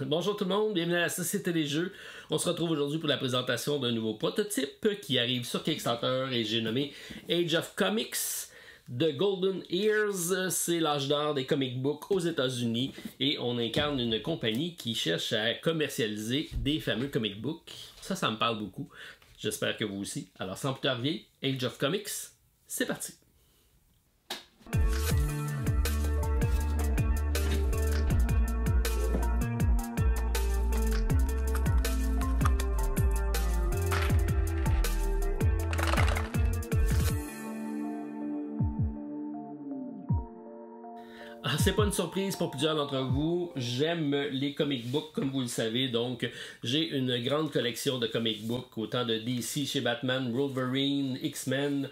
Bonjour tout le monde, bienvenue à la Société des Jeux. On se retrouve aujourd'hui pour la présentation d'un nouveau prototype qui arrive sur Kickstarter et j'ai nommé Age of Comics. The Golden Years, c'est l'âge d'or des comic books aux États-Unis et on incarne une compagnie qui cherche à commercialiser des fameux comic books. Ça me parle beaucoup. J'espère que vous aussi. Alors sans plus tarder, Age of Comics, c'est parti! C'est pas une surprise pour plusieurs d'entre vous, j'aime les comic books comme vous le savez, donc j'ai une grande collection de comic books, autant de DC chez Batman, Wolverine, X-Men.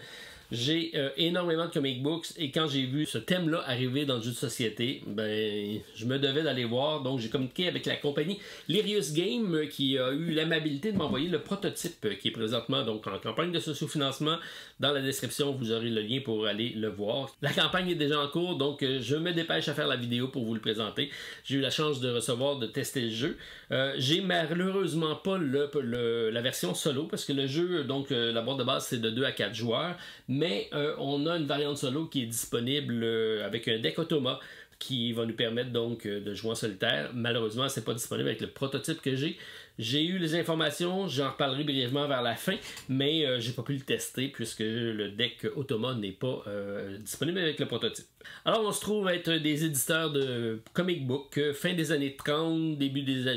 J'ai énormément de comic books et quand j'ai vu ce thème-là arriver dans le jeu de société, ben je me devais d'aller voir, donc j'ai communiqué avec la compagnie Lirius Game qui a eu l'amabilité de m'envoyer le prototype qui est présentement donc en campagne de socio-financement. Dans la description, vous aurez le lien pour aller le voir. La campagne est déjà en cours, donc je me dépêche à faire la vidéo pour vous le présenter. J'ai eu la chance de recevoir, de tester le jeu. J'ai malheureusement pas la version solo parce que le jeu, donc la boîte de base c'est de 2 à 4 joueurs, mais on a une variante solo qui est disponible avec un deck automa qui va nous permettre donc de jouer en solitaire. Malheureusement, c'est pas disponible avec le prototype que j'ai. J'ai eu les informations, j'en reparlerai brièvement vers la fin, mais j'ai pas pu le tester puisque le deck automa n'est pas disponible avec le prototype. Alors on se trouve à être des éditeurs de comic book fin des années 30,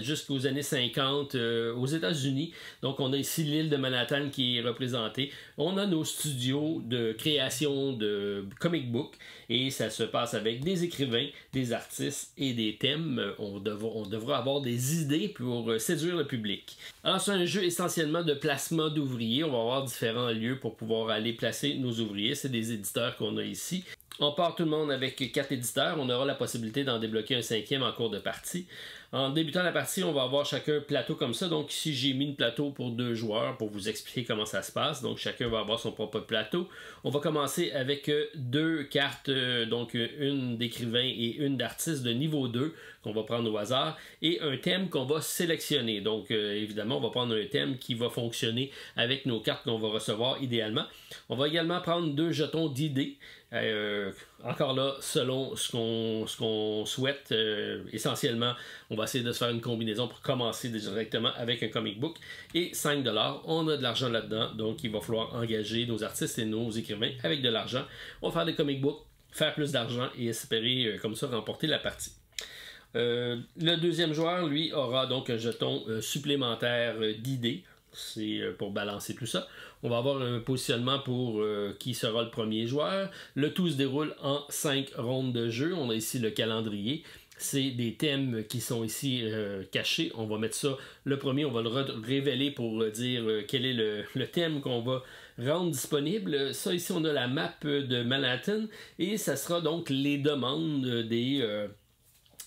jusqu'aux années 50 aux États-Unis. Donc on a ici l'île de Manhattan qui est représentée. On a nos studios de création de comic book et ça se passe avec des écrivains, des artistes et des thèmes. On devra avoir des idées pour séduire le public. Alors c'est un jeu essentiellement de placement d'ouvriers. On va avoir différents lieux pour pouvoir aller placer nos ouvriers. C'est des éditeurs qu'on a ici. On part tout le monde avec 4 éditeurs. On aura la possibilité d'en débloquer un 5e en cours de partie. En débutant la partie, on va avoir chacun un plateau comme ça. Donc ici, j'ai mis une plateau pour 2 joueurs pour vous expliquer comment ça se passe. Donc chacun va avoir son propre plateau. On va commencer avec 2 cartes, donc une d'écrivain et une d'artiste de niveau 2 qu'on va prendre au hasard et un thème qu'on va sélectionner. Donc évidemment, on va prendre un thème qui va fonctionner avec nos cartes qu'on va recevoir idéalement. On va également prendre 2 jetons d'idées. Encore là, selon ce qu'on souhaite, essentiellement, on va essayer de se faire une combinaison pour commencer directement avec un comic book. Et 5 $, on a de l'argent là-dedans, donc il va falloir engager nos artistes et nos écrivains avec de l'argent. On va faire des comic books, faire plus d'argent et espérer comme ça remporter la partie. Le deuxième joueur, lui, aura donc un jeton supplémentaire d'idées. C'est pour balancer tout ça. On va avoir un positionnement pour qui sera le premier joueur. Le tout se déroule en 5 rondes de jeu. On a ici le calendrier. C'est des thèmes qui sont ici cachés. On va mettre ça, le premier, on va le révéler pour dire quel est le thème qu'on va rendre disponible. Ça ici, on a la map de Manhattan et ça sera donc les demandes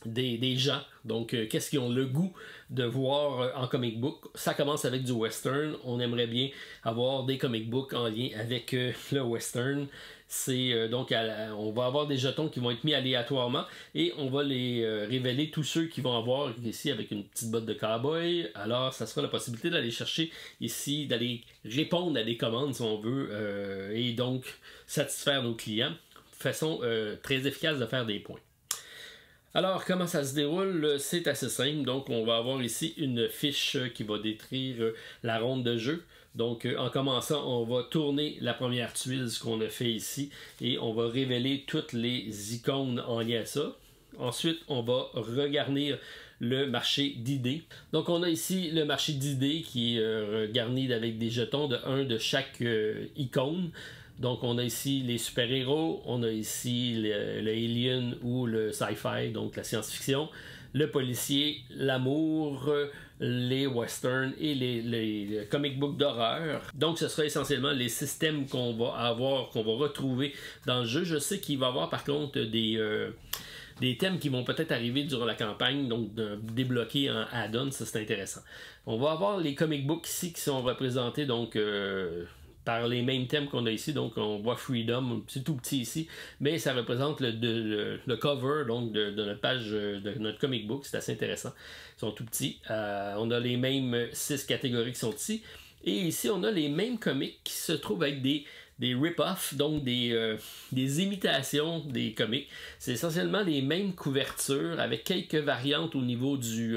des gens, donc qu'est-ce qu'ils ont le goût de voir en comic book. Ça commence avec du western, on aimerait bien avoir des comic books en lien avec le western. C'est donc on va avoir des jetons qui vont être mis aléatoirement et on va les révéler tous ceux qui vont avoir ici avec une petite botte de cowboy. Alors ça sera la possibilité d'aller chercher ici, d'aller répondre à des commandes si on veut et donc satisfaire nos clients. Façon très efficace de faire des points. Alors, comment ça se déroule? C'est assez simple. Donc, on va avoir ici une fiche qui va décrire la ronde de jeu. Donc, en commençant, on va tourner la première tuile, ce qu'on a fait ici, et on va révéler toutes les icônes en lien à ça. Ensuite, on va regarnir le marché d'idées. Donc, on a ici le marché d'idées qui est garni avec des jetons de 1 de chaque icône. Donc, on a ici les super-héros, on a ici le alien ou le sci-fi, donc la science-fiction, le policier, l'amour, les westerns et les comic books d'horreur. Donc, ce sera essentiellement les systèmes qu'on va avoir, qu'on va retrouver dans le jeu. Je sais qu'il va y avoir par contre des thèmes qui vont peut-être arriver durant la campagne, donc débloquer en add-on, ça c'est intéressant. On va avoir les comic books ici qui sont représentés donc par les mêmes thèmes qu'on a ici. Donc on voit Freedom, c'est tout petit ici, mais ça représente le cover donc de notre page de notre comic book. C'est assez intéressant. Ils sont tout petits. On a les mêmes 6 catégories qui sont ici. Et ici, on a les mêmes comics qui se trouvent avec des rip-offs, donc des imitations des comics. C'est essentiellement les mêmes couvertures avec quelques variantes au niveau du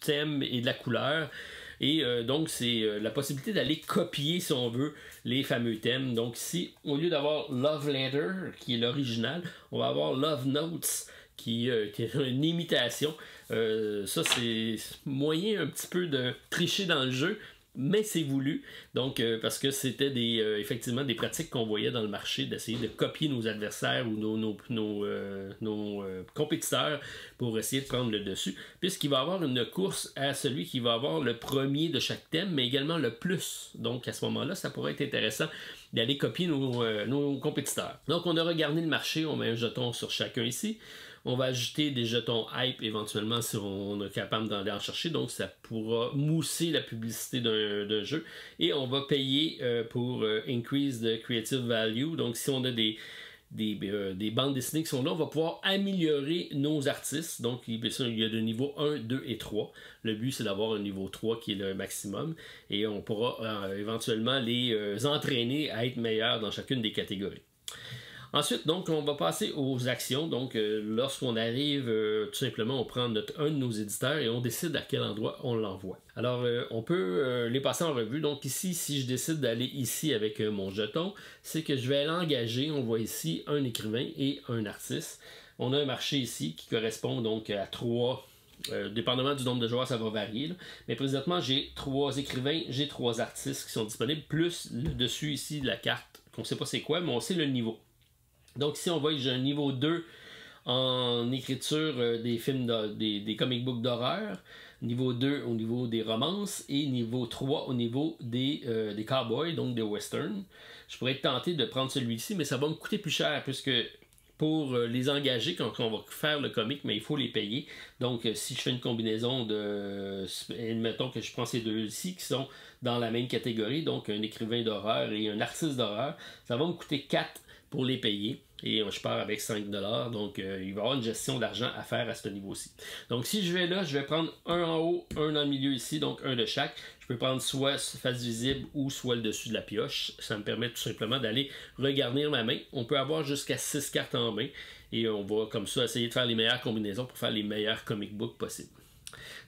thème et de la couleur. Et donc, c'est la possibilité d'aller copier, si on veut, les fameux thèmes. Donc ici, au lieu d'avoir Love Letter, qui est l'original, on va avoir Love Notes, qui est une imitation. Ça, c'est moyen un petit peu de tricher dans le jeu, mais c'est voulu, donc parce que c'était effectivement des pratiques qu'on voyait dans le marché, d'essayer de copier nos adversaires ou nos compétiteurs pour essayer de prendre le dessus, puisqu'il va y avoir une course à celui qui va avoir le premier de chaque thème, mais également le plus. Donc à ce moment-là, ça pourrait être intéressant d'aller copier nos compétiteurs. Donc on a regardé le marché, on met un jeton sur chacun ici. On va ajouter des jetons hype éventuellement si on est capable d'aller en chercher. Donc ça pourra mousser la publicité d'un jeu. Et on va payer pour increase the creative value. Donc si on a des bandes dessinées qui sont là, on va pouvoir améliorer nos artistes. Donc il y a de niveau 1, 2 et 3. Le but c'est d'avoir un niveau 3 qui est le maximum. Et on pourra éventuellement les entraîner à être meilleurs dans chacune des catégories. Ensuite, donc, on va passer aux actions. Donc, lorsqu'on arrive, tout simplement, on prend un de nos éditeurs et on décide à quel endroit on l'envoie. Alors, on peut les passer en revue. Donc ici, si je décide d'aller ici avec mon jeton, c'est que je vais l'engager. On voit ici un écrivain et un artiste. On a un marché ici qui correspond donc à 3... dépendamment du nombre de joueurs, ça va varier. Là. Mais présentement, j'ai 3 écrivains, j'ai 3 artistes qui sont disponibles, plus le dessus ici de la carte, qu'on ne sait pas c'est quoi, mais on sait le niveau. Donc ici, on voit que j'ai un niveau 2 en écriture des films, des comic books d'horreur, niveau 2 au niveau des romances et niveau 3 au niveau des cowboys, donc des westerns. Je pourrais être tenté de prendre celui-ci, mais ça va me coûter plus cher puisque pour les engager, quand on va faire le comic, mais il faut les payer. Donc si je fais une combinaison admettons que je prends ces deux ici qui sont dans la même catégorie, donc un écrivain d'horreur et un artiste d'horreur, ça va me coûter 4 pour les payer. Et je pars avec 5$. Donc, il va y avoir une gestion d'argent à faire à ce niveau-ci. Donc, si je vais là, je vais prendre un en haut, un dans le milieu ici, donc un de chaque. Je peux prendre soit face visible ou soit le dessus de la pioche. Ça me permet tout simplement d'aller regarnir ma main. On peut avoir jusqu'à 6 cartes en main. Et on va comme ça essayer de faire les meilleures combinaisons pour faire les meilleurs comic books possibles.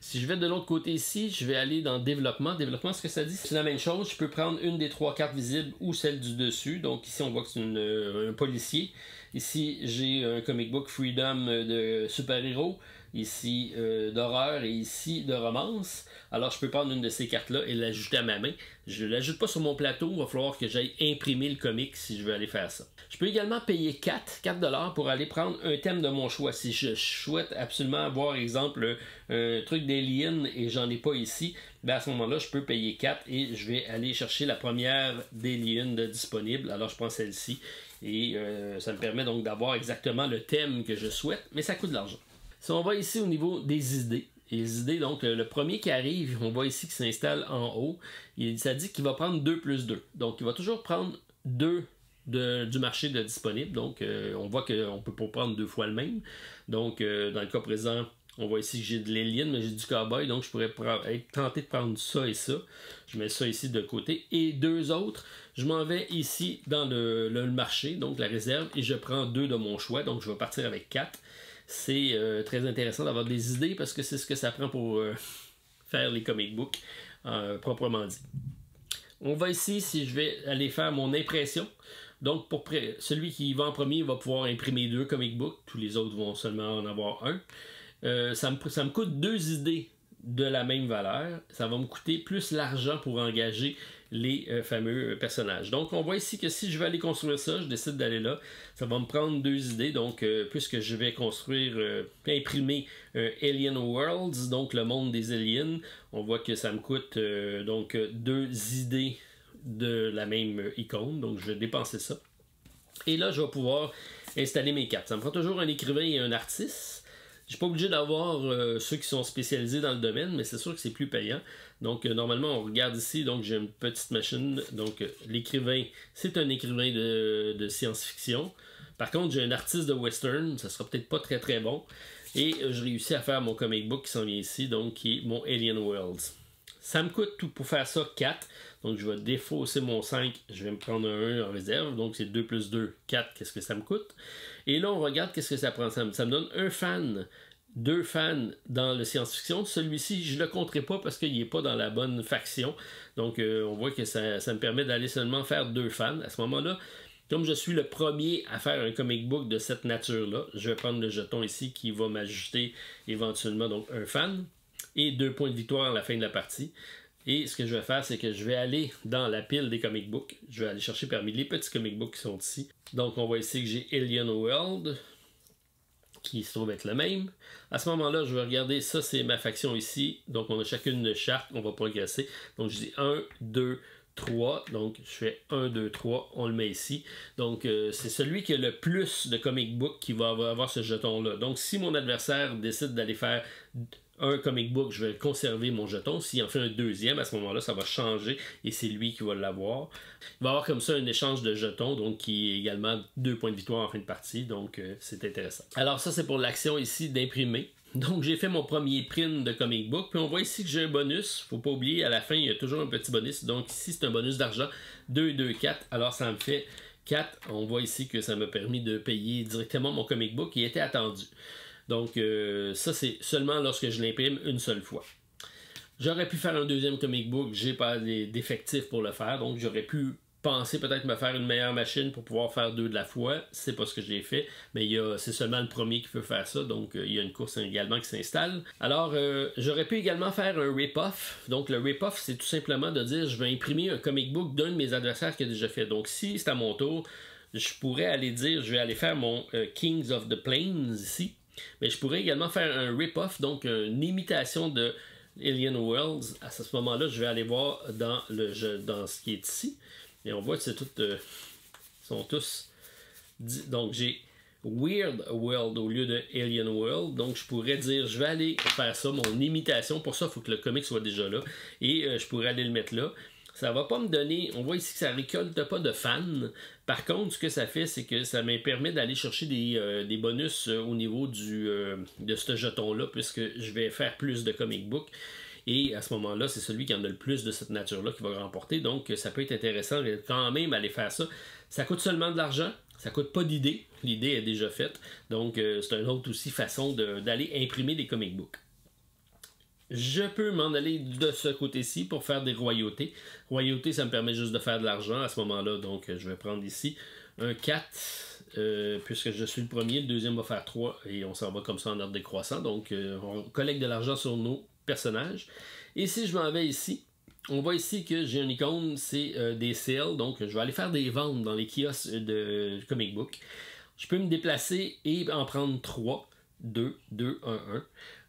Si je vais de l'autre côté ici, je vais aller dans développement. Développement, ce que ça dit, c'est la même chose. Je peux prendre une des 3 cartes visibles ou celle du dessus. Donc ici, on voit que c'est un policier. Ici, j'ai un comic book Freedom de super-héros. Ici, d'horreur et ici, de romance. Alors, je peux prendre une de ces cartes-là et l'ajouter à ma main. Je ne l'ajoute pas sur mon plateau. Il va falloir que j'aille imprimer le comic si je veux aller faire ça. Je peux également payer 4$ pour aller prendre un thème de mon choix. Si je souhaite absolument avoir, exemple, un truc d'Alien et j'en ai pas ici, ben à ce moment-là, je peux payer 4 et je vais aller chercher la première d'Alien disponible. Alors, je prends celle-ci et ça me permet donc d'avoir exactement le thème que je souhaite, mais ça coûte de l'argent. Si on va ici au niveau des idées, les idées, donc le premier qui arrive, on voit ici qu'il s'installe en haut, ça dit qu'il va prendre 2 plus 2. Donc, il va toujours prendre 2 du marché de disponible. Donc, on voit qu'on ne peut pas prendre 2 fois le même. Donc, dans le cas présent, on voit ici que j'ai de l'alien, mais j'ai du cowboy. Donc, je pourrais être tenté de prendre ça et ça. Je mets ça ici de côté. Et 2 autres, je m'en vais ici dans le marché, donc la réserve, et je prends 2 de mon choix. Donc, je vais partir avec 4. C'est très intéressant d'avoir des idées parce que c'est ce que ça prend pour faire les comic books proprement dit. On va ici, si je vais aller faire mon impression. Donc, celui qui va en premier va pouvoir imprimer 2 comic books. Tous les autres vont seulement en avoir un. Ça me coûte 2 idées de la même valeur. Ça va me coûter plus l'argent pour engager les fameux personnages. Donc, on voit ici que si je vais aller construire ça, je décide d'aller là. Ça va me prendre 2 idées. Donc, puisque je vais construire, imprimer Alien Worlds, donc le monde des aliens, on voit que ça me coûte donc 2 idées de la même icône. Donc, je vais dépenser ça. Et là, je vais pouvoir installer mes cartes. Ça me prend toujours un écrivain et un artiste. Je suis pas obligé d'avoir ceux qui sont spécialisés dans le domaine, mais c'est sûr que c'est plus payant. Donc, normalement, on regarde ici, donc j'ai une petite machine. Donc, l'écrivain, c'est un écrivain de science-fiction. Par contre, j'ai un artiste de western, ça sera peut-être pas très très bon. Et je réussis à faire mon comic book qui s'en vient ici, donc qui est mon Alien Worlds. Ça me coûte tout pour faire ça 4. Donc je vais défausser mon 5, je vais me prendre un 1 en réserve. Donc c'est 2 plus 2, 4, qu'est-ce que ça me coûte? Et là on regarde qu'est-ce que ça prend. Ça me donne un fan, 2 fans dans le science-fiction. Celui-ci, je ne le compterai pas parce qu'il n'est pas dans la bonne faction. Donc on voit que ça me permet d'aller seulement faire 2 fans. À ce moment-là, comme je suis le premier à faire un comic book de cette nature-là, je vais prendre le jeton ici qui va m'ajouter éventuellement donc un fan et 2 points de victoire à la fin de la partie. Et ce que je vais faire, c'est que je vais aller dans la pile des comic books. Je vais aller chercher parmi les petits comic books qui sont ici. Donc on voit ici que j'ai Alien World, qui se trouve être le même. À ce moment-là, je vais regarder, ça c'est ma faction ici. Donc on a chacune une charte, on va progresser. Donc je dis 1, 2, 3, donc je fais 1, 2, 3, on le met ici. Donc c'est celui qui a le plus de comic book qui va avoir ce jeton-là. Donc si mon adversaire décide d'aller faire un comic book, je vais conserver mon jeton. S'il en fait un deuxième, à ce moment-là, ça va changer et c'est lui qui va l'avoir. Il va y avoir comme ça un échange de jetons, donc qui est également 2 points de victoire en fin de partie, donc c'est intéressant. Alors ça, c'est pour l'action ici d'imprimer. Donc j'ai fait mon premier print de comic book, puis on voit ici que j'ai un bonus. Faut pas oublier, à la fin, il y a toujours un petit bonus. Donc ici, c'est un bonus d'argent, 2, 2, 4. Alors ça me fait 4. On voit ici que ça m'a permis de payer directement mon comic book qui était attendu. Donc, ça, c'est seulement lorsque je l'imprime une seule fois. J'aurais pu faire un deuxième comic book, j'ai pas d'effectifs pour le faire, donc j'aurais pu penser peut-être me faire une meilleure machine pour pouvoir faire 2 de la fois. C'est pas ce que j'ai fait, mais c'est seulement le premier qui peut faire ça, donc il y a une course également qui s'installe. Alors, j'aurais pu également faire un rip-off. Donc, le rip-off, c'est tout simplement de dire je vais imprimer un comic book d'un de mes adversaires qui a déjà fait. Donc, si c'est à mon tour, je pourrais aller dire je vais aller faire mon Kings of the Plains ici. Mais je pourrais également faire un rip-off, donc une imitation de Alien Worlds. À ce moment-là, je vais aller voir dans ce qui est ici. Et on voit que c'est tout, sont tous... Donc j'ai Weird World au lieu de Alien World. Donc je pourrais dire, je vais aller faire ça, mon imitation. Pour ça, il faut que le comic soit déjà là. Et je pourrais aller le mettre là. Ça va pas me donner, on voit ici que ça récolte pas de fans. Par contre, ce que ça fait, c'est que ça me permet d'aller chercher des bonus au niveau de ce jeton-là, puisque je vais faire plus de comic book. Et à ce moment-là, c'est celui qui en a le plus de cette nature-là qui va remporter. Donc, ça peut être intéressant quand même aller faire ça. Ça coûte seulement de l'argent. Ça coûte pas d'idée. L'idée est déjà faite. Donc, c'est une autre aussi façon d'aller imprimer des comic books. Je peux m'en aller de ce côté-ci pour faire des royautés. Royautés, ça me permet juste de faire de l'argent à ce moment-là. Donc, je vais prendre ici un 4, puisque je suis le premier. Le deuxième va faire 3 et on s'en va comme ça en ordre décroissant. Donc, on collecte de l'argent sur nos personnages. Et si je m'en vais ici, on voit ici que j'ai une icône, c'est des sales. Donc, je vais aller faire des ventes dans les kiosques de comic book. Je peux me déplacer et en prendre 3. 2, 2, 1, 1.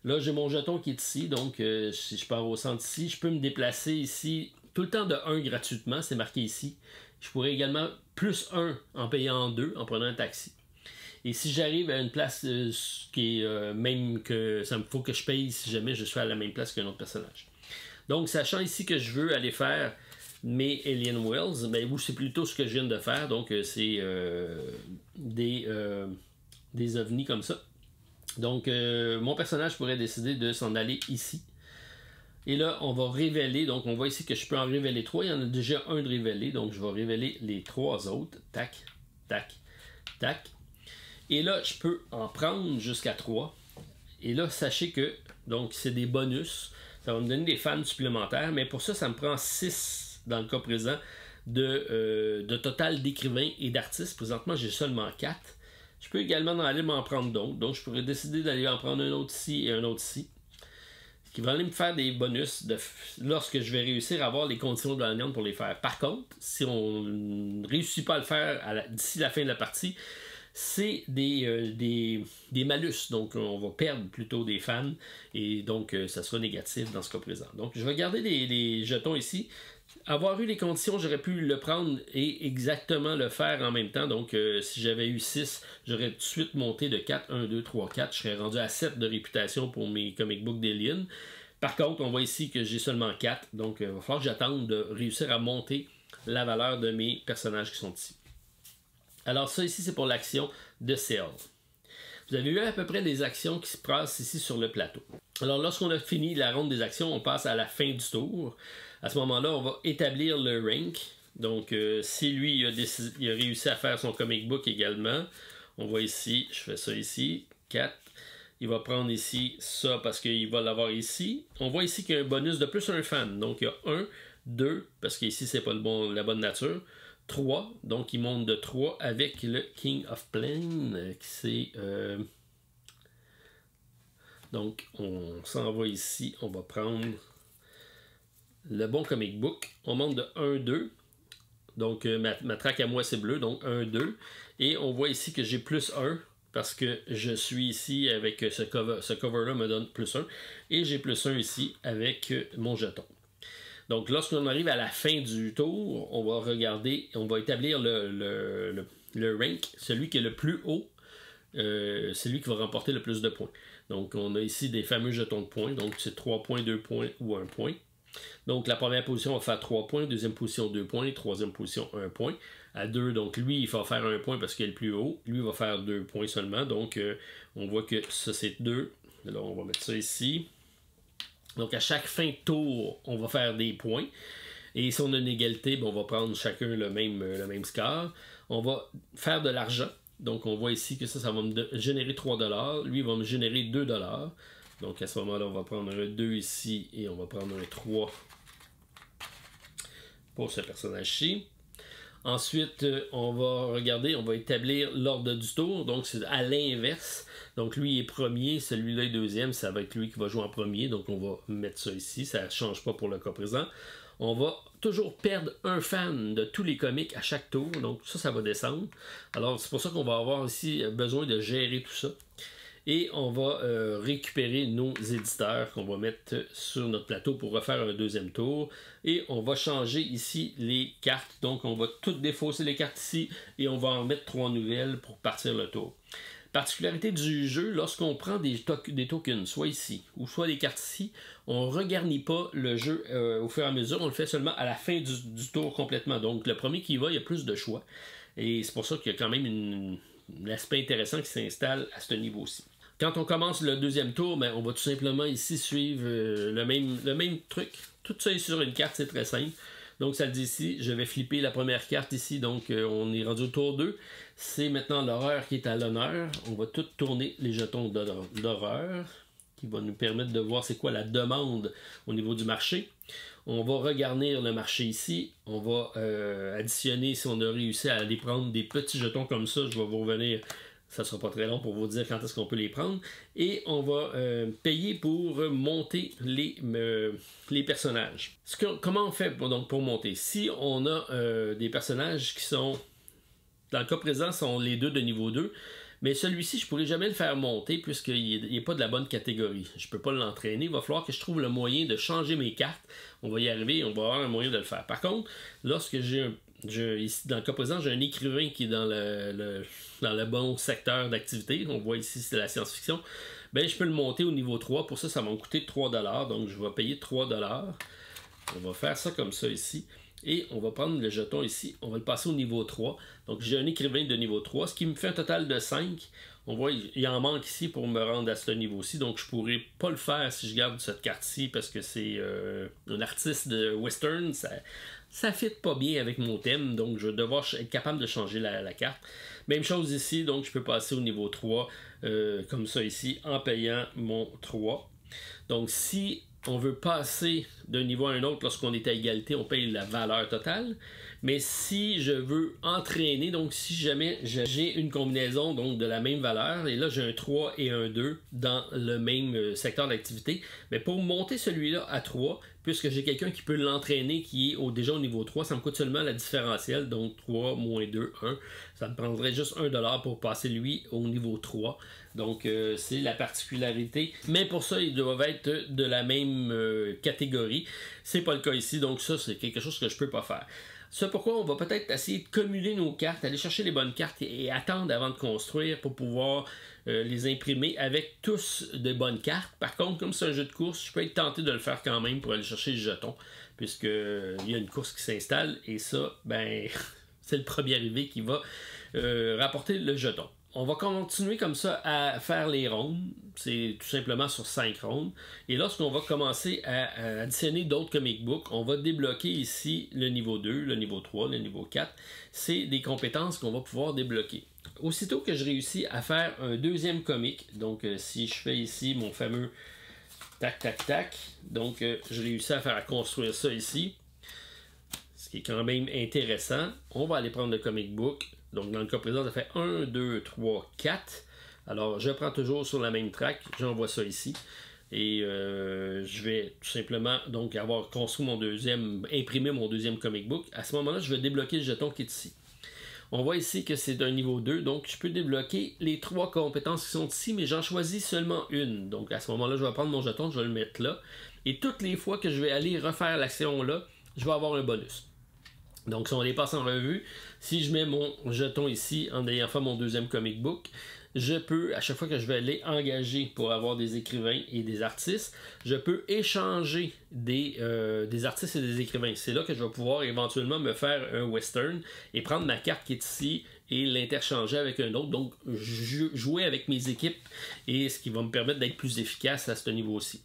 Là, j'ai mon jeton qui est ici, donc si je pars au centre ici, je peux me déplacer ici tout le temps de 1 gratuitement, c'est marqué ici. Je pourrais également plus 1 en payant 2 en prenant un taxi. Et si j'arrive à une place qui est même que ça me faut que je paye si jamais je suis à la même place qu'un autre personnage. Donc, sachant ici que je veux aller faire mes Alien Worlds, ben, c'est plutôt ce que je viens de faire, donc c'est des ovnis comme ça. Donc, mon personnage pourrait décider de s'en aller ici. Et là, on va révéler. Donc, on voit ici que je peux en révéler 3. Il y en a déjà un de révélé. Donc, je vais révéler les 3 autres. Tac, tac, tac. Et là, je peux en prendre jusqu'à 3. Et là, sachez que, donc, c'est des bonus. Ça va me donner des fans supplémentaires. Mais pour ça, ça me prend 6 dans le cas présent de total d'écrivains et d'artistes. Présentement, j'ai seulement 4. Je peux également aller m'en prendre d'autres. Donc, je pourrais décider d'aller en prendre un autre ici et un autre ici. Ce qui va aller me faire des bonus lorsque je vais réussir à avoir les conditions de l'alliance pour les faire. Par contre, si on ne réussit pas à le faire d'ici la fin de la partie, c'est des malus. Donc, on va perdre plutôt des fans et donc, ça sera négatif dans ce cas présent. Donc, je vais garder les jetons ici. Avoir eu les conditions, j'aurais pu le prendre et exactement le faire en même temps. Donc, si j'avais eu 6, j'aurais tout de suite monté de 4, 1, 2, 3, 4. Je serais rendu à 7 de réputation pour mes comic books d'Alien. Par contre, on voit ici que j'ai seulement 4. Donc, il va falloir que j'attende de réussir à monter la valeur de mes personnages qui sont ici. Alors, ça ici, c'est pour l'action de Cell. Vous avez eu à peu près des actions qui se passent ici sur le plateau. Alors, lorsqu'on a fini la ronde des actions, on passe à la fin du tour. À ce moment-là, on va établir le rank. Donc, si lui, il a réussi à faire son comic book également, on voit ici, je fais ça ici, 4. Il va prendre ici ça parce qu'il va l'avoir ici. On voit ici qu'il y a un bonus de plus un fan. Donc, il y a 1, 2, parce qu'ici, c'est pas la bonne nature. 3, donc il monte de 3 avec le King of Plane, qui c'est... Donc, on s'en va ici, on va prendre le bon comic book. On monte de 1, 2. Donc, ma traque à moi, c'est bleu, donc 1, 2. Et on voit ici que j'ai plus 1, parce que je suis ici avec ce cover. Ce cover-là me donne plus 1. Et j'ai plus 1 ici avec mon jeton. Donc, lorsqu'on arrive à la fin du tour, on va regarder, on va établir le rank. Celui qui est le plus haut, c'est lui qui va remporter le plus de points. Donc, on a ici des fameux jetons de points. Donc, c'est 3 points, 2 points ou 1 point. Donc, la première position va faire 3 points, deuxième position 2 points, troisième position 1 point. À 2, donc lui, il va faire 1 point parce qu'il est le plus haut. Lui, il va faire 2 points seulement. Donc, on voit que ça, c'est 2. Alors, on va mettre ça ici. Donc, à chaque fin de tour, on va faire des points. Et si on a une égalité, ben, on va prendre chacun le même score. On va faire de l'argent. Donc, on voit ici que ça va me générer 3$. Lui, il va me générer 2$. Donc, à ce moment-là, on va prendre un 2 ici et on va prendre un 3 pour ce personnage-ci. Ensuite, on va regarder, on va établir l'ordre du tour. Donc, c'est à l'inverse. Donc, lui est premier, celui-là est deuxième. Ça va être lui qui va jouer en premier. Donc, on va mettre ça ici. Ça ne change pas pour le cas présent. On va toujours perdre un fan de tous les comics à chaque tour. Donc, ça va descendre. Alors, c'est pour ça qu'on va avoir ici besoin de gérer tout ça. Et on va récupérer nos éditeurs qu'on va mettre sur notre plateau pour refaire un deuxième tour. Et on va changer ici les cartes. Donc, on va toutes défausser les cartes ici et on va en mettre 3 nouvelles pour partir le tour. Particularité du jeu, lorsqu'on prend des tokens, soit ici ou soit des cartes ici, on ne regarnit pas le jeu au fur et à mesure. On le fait seulement à la fin du tour complètement. Donc, le premier qui va, il y a plus de choix. Et c'est pour ça qu'il y a quand même un aspect intéressant qui s'installe à ce niveau-ci. Quand on commence le deuxième tour, ben, on va tout simplement ici suivre le même truc. Tout ça est sur une carte, c'est très simple. Donc ça le dit ici, je vais flipper la première carte ici, donc on est rendu au tour 2. C'est maintenant l'horreur qui est à l'honneur. On va tout tourner les jetons d'horreur, qui va nous permettre de voir c'est quoi la demande au niveau du marché. On va regarnir le marché ici. On va additionner si on a réussi à aller prendre des petits jetons comme ça. Je vais vous revenir. Ça ne sera pas très long pour vous dire quand est-ce qu'on peut les prendre. Et on va payer pour monter les personnages. Comment on fait donc, pour monter? Si on a des personnages qui sont, dans le cas présent, sont les deux de niveau 2, mais celui-ci, je ne pourrais jamais le faire monter puisqu'il n'est pas de la bonne catégorie. Je ne peux pas l'entraîner. Il va falloir que je trouve le moyen de changer mes cartes. On va y arriver, on va avoir un moyen de le faire. Par contre, lorsque ici, dans le cas présent, j'ai un écrivain qui est dans le bon secteur d'activité. On voit ici, c'est la science-fiction. Ben, je peux le monter au niveau 3. Pour ça, ça va me coûter 3$. Donc, je vais payer 3$. On va faire ça comme ça ici. Et on va prendre le jeton ici. On va le passer au niveau 3. Donc, j'ai un écrivain de niveau 3, ce qui me fait un total de 5. On voit, il en manque ici pour me rendre à ce niveau-ci. Donc, je ne pourrais pas le faire si je garde cette carte-ci parce que c'est un artiste de western. Ça ne fit pas bien avec mon thème, donc je vais devoir être capable de changer la carte. Même chose ici, donc je peux passer au niveau 3, comme ça ici, en payant mon 3. Donc si on veut passer d'un niveau à un autre lorsqu'on est à égalité, on paye la valeur totale. Mais si je veux entraîner, donc si jamais j'ai une combinaison donc de la même valeur, et là j'ai un 3 et un 2 dans le même secteur d'activité, mais pour monter celui-là à 3, puisque j'ai quelqu'un qui peut l'entraîner qui est déjà au niveau 3, ça me coûte seulement la différentielle, donc 3 moins 2, 1. Ça me prendrait juste 1$ pour passer lui au niveau 3. Donc c'est la particularité. Mais pour ça, ils doivent être de la même catégorie. C'est pas le cas ici, donc ça c'est quelque chose que je peux pas faire. C'est pourquoi on va peut-être essayer de cumuler nos cartes, aller chercher les bonnes cartes et attendre avant de construire pour pouvoir les imprimer avec tous de bonnes cartes. Par contre, comme c'est un jeu de course, je peux être tenté de le faire quand même pour aller chercher le jeton, puisqu'il y a une course qui s'installe et ça, ben, c'est le premier arrivé qui va rapporter le jeton. On va continuer comme ça à faire les rondes. C'est tout simplement sur 5 rondes. Et lorsqu'on va commencer à additionner d'autres comic books, on va débloquer ici le niveau 2, le niveau 3, le niveau 4. C'est des compétences qu'on va pouvoir débloquer. Aussitôt que je réussis à faire un deuxième comic, donc si je fais ici mon fameux tac tac tac, donc je réussis à construire ça ici, ce qui est quand même intéressant. On va aller prendre le comic book. Donc, dans le cas présent, ça fait 1, 2, 3, 4. Alors, je prends toujours sur la même track. J'envoie ça ici. Et je vais tout simplement donc avoir construit imprimé mon deuxième comic book. À ce moment-là, je vais débloquer le jeton qui est ici. On voit ici que c'est un niveau 2. Donc, je peux débloquer les 3 compétences qui sont ici, mais j'en choisis seulement une. Donc, à ce moment-là, je vais prendre mon jeton, je vais le mettre là. Et toutes les fois que je vais aller refaire l'action là, je vais avoir un bonus. Donc, si on les passe en revue, si je mets mon jeton ici en ayant fait mon deuxième comic book, je peux, à chaque fois que je vais aller engager pour avoir des écrivains et des artistes, je peux échanger des artistes et des écrivains. C'est là que je vais pouvoir éventuellement me faire un western et prendre ma carte qui est ici et l'interchanger avec un autre. Donc, jouer avec mes équipes et ce qui va me permettre d'être plus efficace à ce niveau-ci.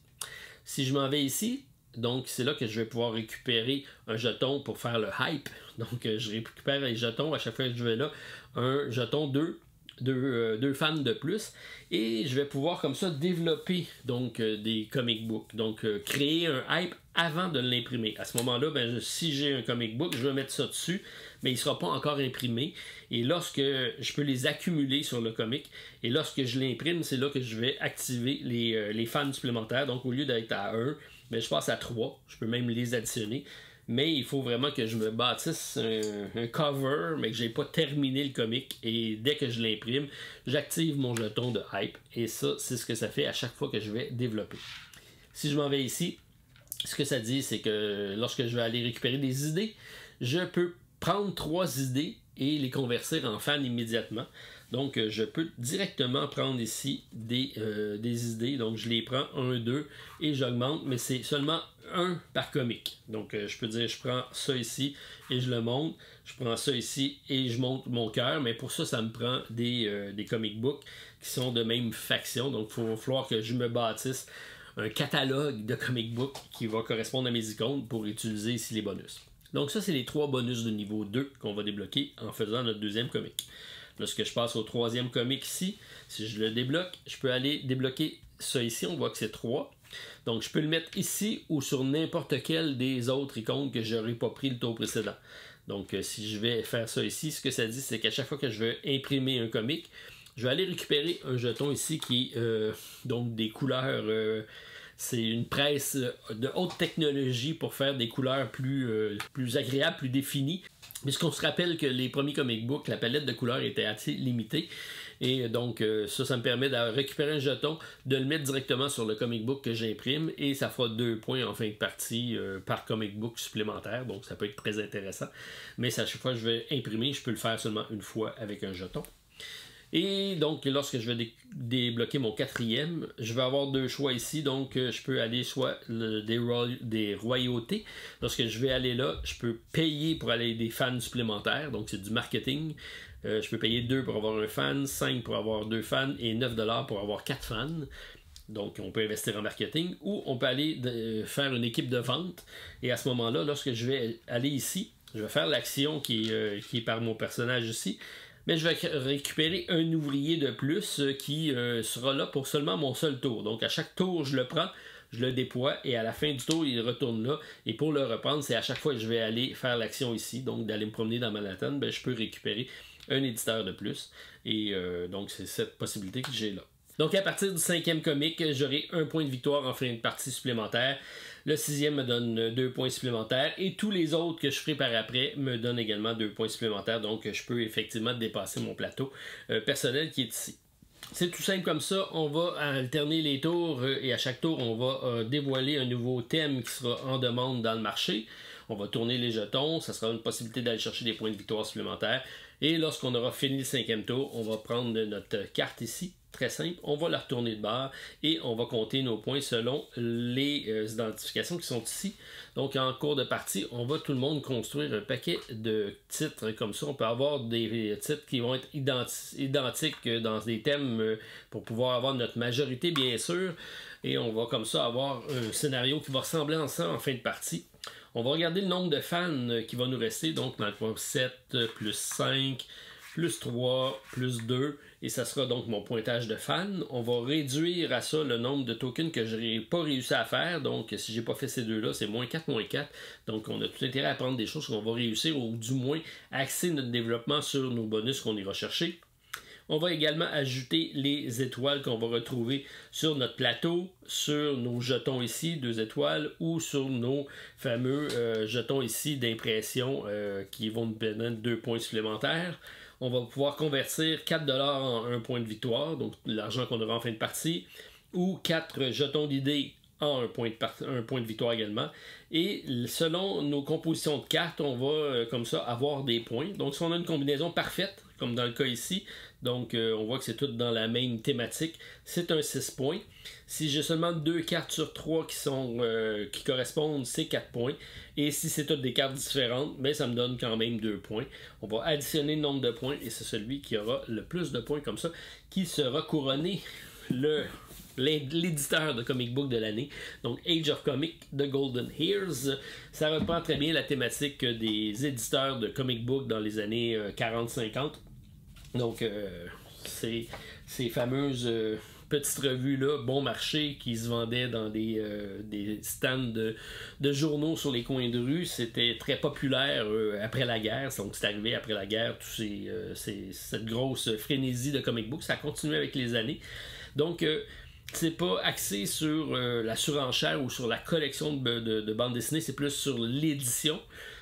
Si je m'en vais ici, donc, c'est là que je vais pouvoir récupérer un jeton pour faire le hype. Donc, je récupère les jetons à chaque fois que je vais là. Un jeton, deux fans de plus. Et je vais pouvoir comme ça développer donc des comic books. Donc, créer un hype avant de l'imprimer. À ce moment-là, ben, si j'ai un comic book, je vais mettre ça dessus. Mais il ne sera pas encore imprimé. Et lorsque je peux les accumuler sur le comic, et lorsque je l'imprime, c'est là que je vais activer les fans supplémentaires. Donc, au lieu d'être à 1, mais je passe à 3, je peux même les additionner. Mais il faut vraiment que je me bâtisse un cover, mais que je n'ai pas terminé le comic. Et dès que je l'imprime, j'active mon jeton de hype. Et ça, c'est ce que ça fait à chaque fois que je vais développer. Si je m'en vais ici, ce que ça dit, c'est que lorsque je vais aller récupérer des idées, je peux prendre 3 idées et les convertir en fans immédiatement. Donc, je peux directement prendre ici des idées. Donc, je les prends 1, 2 et j'augmente, mais c'est seulement 1 par comic. Donc, je peux dire, je prends ça ici et je le monte. Je prends ça ici et je monte mon cœur. Mais pour ça, ça me prend des comic books qui sont de même faction. Donc, il va falloir que je me bâtisse un catalogue de comic books qui va correspondre à mes icônes pour utiliser ici les bonus. Donc, ça, c'est les 3 bonus de niveau 2 qu'on va débloquer en faisant notre deuxième comic. Lorsque je passe au 3e comic ici, si je le débloque, je peux aller débloquer ça ici. On voit que c'est 3. Donc, je peux le mettre ici ou sur n'importe quel des autres icônes que je n'aurais pas pris le tour précédent. Donc, si je vais faire ça ici, ce que ça dit, c'est qu'à chaque fois que je vais imprimer un comic, je vais aller récupérer un jeton ici qui est donc des couleurs... c'est une presse de haute technologie pour faire des couleurs plus agréables, plus définies. Puisqu'on se rappelle que les premiers comic books, la palette de couleurs était assez limitée. Et donc, ça me permet de récupérer un jeton, de le mettre directement sur le comic book que j'imprime. Et ça fera 2 points en fin de partie par comic book supplémentaire. Donc, ça peut être très intéressant. Mais à chaque fois que je vais imprimer, je peux le faire seulement une fois avec un jeton. Et donc, lorsque je vais débloquer mon 4e, je vais avoir 2 choix ici. Donc, je peux aller soit des royautés. Lorsque je vais aller là, je peux payer pour aller des fans supplémentaires. Donc, c'est du marketing. Je peux payer 2 pour avoir un fan, 5 pour avoir 2 fans et 9$ pour avoir 4 fans. Donc, on peut investir en marketing. Ou on peut aller faire une équipe de vente. Et à ce moment-là, lorsque je vais aller ici, je vais faire l'action qui est par mon personnage ici. Mais je vais récupérer un ouvrier de plus qui sera là pour seulement mon seul tour. Donc, à chaque tour, je le prends, je le déploie et à la fin du tour, il retourne là. Et pour le reprendre, c'est à chaque fois que je vais aller faire l'action ici, donc d'aller me promener dans Manhattan, ben, je peux récupérer un éditeur de plus. Et donc, c'est cette possibilité que j'ai là. Donc à partir du 5e comic, j'aurai 1 point de victoire en fin de partie supplémentaire. Le 6e me donne 2 points supplémentaires et tous les autres que je ferai par après me donnent également 2 points supplémentaires. Donc je peux effectivement dépasser mon plateau personnel qui est ici. C'est tout simple comme ça, on va alterner les tours et à chaque tour on va dévoiler un nouveau thème qui sera en demande dans le marché. On va tourner les jetons, ça sera une possibilité d'aller chercher des points de victoire supplémentaires. Et lorsqu'on aura fini le 5e tour, on va prendre notre carte ici, très simple, on va la retourner de bord et on va compter nos points selon les identifications qui sont ici. Donc en cours de partie, on va tout le monde construire un paquet de titres comme ça. On peut avoir des titres qui vont être identiques dans des thèmes pour pouvoir avoir notre majorité bien sûr. Et on va comme ça avoir un scénario qui va ressembler à ça en fin de partie. On va regarder le nombre de fans qui va nous rester. Donc dans le point 7, plus 5, plus 3, plus 2. Et ça sera donc mon pointage de fans. On va réduire à ça le nombre de tokens que je n'ai pas réussi à faire. Donc si j'ai pas fait ces deux-là, c'est moins 4, moins 4. Donc on a tout intérêt à prendre des choses qu'on va réussir ou du moins axer notre développement sur nos bonus qu'on ira chercher. On va également ajouter les étoiles qu'on va retrouver sur notre plateau, sur nos jetons ici, 2 étoiles, ou sur nos fameux jetons ici d'impression qui vont nous donner 2 points supplémentaires. On va pouvoir convertir 4$ en 1 point de victoire, donc l'argent qu'on aura en fin de partie, ou 4 jetons d'idées en un point de victoire également. Et selon nos compositions de cartes, on va comme ça avoir des points. Donc si on a une combinaison parfaite, comme dans le cas ici, donc on voit que c'est tout dans la même thématique, c'est un 6 points. Si j'ai seulement 2 cartes sur 3 qui correspondent, c'est 4 points. Et si c'est toutes des cartes différentes, ben, ça me donne quand même 2 points. On va additionner le nombre de points et c'est celui qui aura le plus de points comme ça qui sera couronné l'éditeur de comic book de l'année. Donc Age of Comic The Golden Years. Ça reprend très bien la thématique des éditeurs de comic book dans les années 40-50. Donc ces fameuses petites revues-là, bon marché, qui se vendaient dans des stands de journaux sur les coins de rue, c'était très populaire après la guerre. Donc c'est arrivé après la guerre, cette grosse frénésie de comic book, ça a continué avec les années. Donc c'est pas axé sur la surenchère ou sur la collection de bandes dessinées, c'est plus sur l'édition.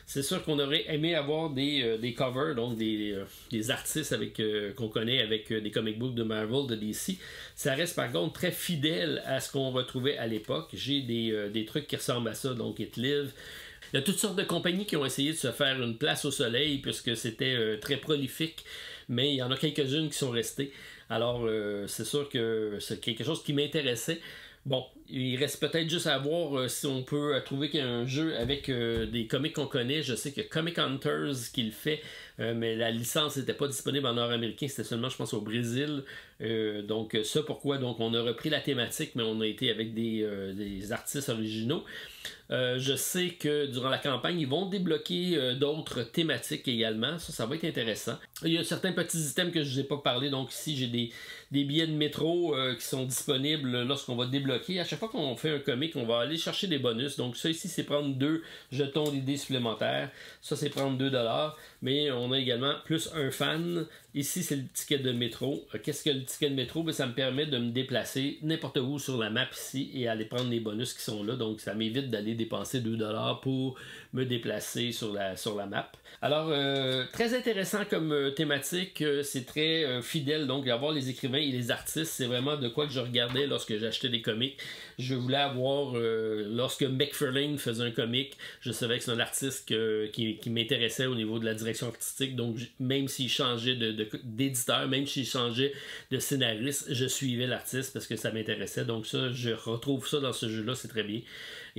C'est sûr qu'on aurait aimé avoir des covers, donc des artistes qu'on connaît avec des comic books de Marvel, de DC. Ça reste par contre très fidèle à ce qu'on retrouvait à l'époque. J'ai des trucs qui ressemblent à ça, donc It Live. Il y a toutes sortes de compagnies qui ont essayé de se faire une place au soleil puisque c'était très prolifique, mais il y en a quelques-unes qui sont restées. Alors, c'est sûr que c'est quelque chose qui m'intéressait. Bon, il reste peut-être juste à voir si on peut trouver qu'il y a un jeu avec des comics qu'on connaît. Je sais que Comic Hunters qui le fait, mais la licence n'était pas disponible en nord-américain, c'était seulement, je pense, au Brésil. Donc, ça pourquoi donc on a repris la thématique, mais on a été avec des artistes originaux. Je sais que durant la campagne, ils vont débloquer d'autres thématiques également. Ça va être intéressant. Il y a certains petits items que je ne vous ai pas parlé. Donc ici, j'ai des billets de métro qui sont disponibles lorsqu'on va débloquer. À chaque fois qu'on fait un comic, on va aller chercher des bonus. Donc ça ici, c'est prendre 2 jetons d'idées supplémentaires. Ça, c'est prendre 2$. Mais on a également plus un fan. Ici, c'est le ticket de métro. Qu'est-ce que le ticket de métro? Ben, ça me permet de me déplacer n'importe où sur la map ici et aller prendre les bonus qui sont là. Donc, ça m'évite d'aller dépenser 2$ pour me déplacer sur la map. Alors, très intéressant comme thématique. C'est très fidèle. Donc, avoir les écrivains et les artistes, c'est vraiment de quoi que je regardais lorsque j'achetais des comics. Je voulais avoir, lorsque McFarlane faisait un comic, je savais que c'est un artiste qui m'intéressait au niveau de la direction artistique. Donc, même s'il changeait d'éditeur, même s'il changeait de scénariste, je suivais l'artiste parce que ça m'intéressait. Donc, ça, je retrouve ça dans ce jeu-là, c'est très bien.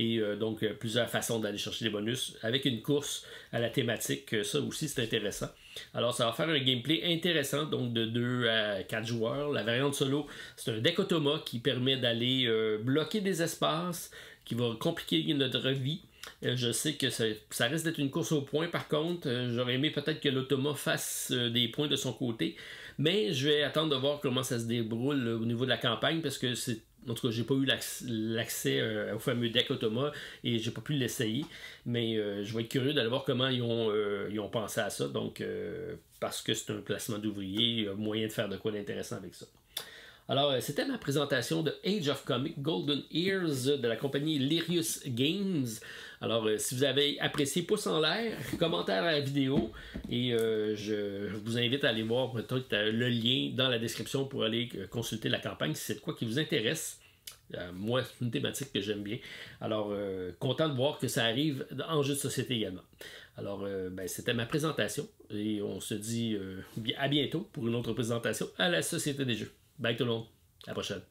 Et donc, plusieurs façons d'aller chercher des bonus avec une course à la thématique. Ça aussi, c'est intéressant. Alors, ça va faire un gameplay intéressant, donc de 2 à 4 joueurs. La variante solo, c'est un deck automa qui permet d'aller bloquer des espaces, qui va compliquer notre vie. Je sais que ça risque d'être une course au point, par contre. J'aurais aimé peut-être que l'automa fasse des points de son côté, mais je vais attendre de voir comment ça se déroule au niveau de la campagne, parce que en tout cas, j'ai pas eu l'accès au fameux deck automa et j'ai pas pu l'essayer, mais je vais être curieux d'aller voir comment ils ont pensé à ça, donc parce que c'est un placement d'ouvriers, il y a moyen de faire de quoi d'intéressant avec ça. Alors, c'était ma présentation de Age of Comic Golden Ears de la compagnie Lirius Games. Alors, si vous avez apprécié, pouce en l'air, commentaire à la vidéo, et je vous invite à aller voir peut-être le lien dans la description pour aller consulter la campagne si c'est de quoi qui vous intéresse. Moi, c'est une thématique que j'aime bien. Alors, content de voir que ça arrive en jeu de société également. Alors, c'était ma présentation et on se dit à bientôt pour une autre présentation à la Société des Jeux. Bye tout le monde, à la prochaine.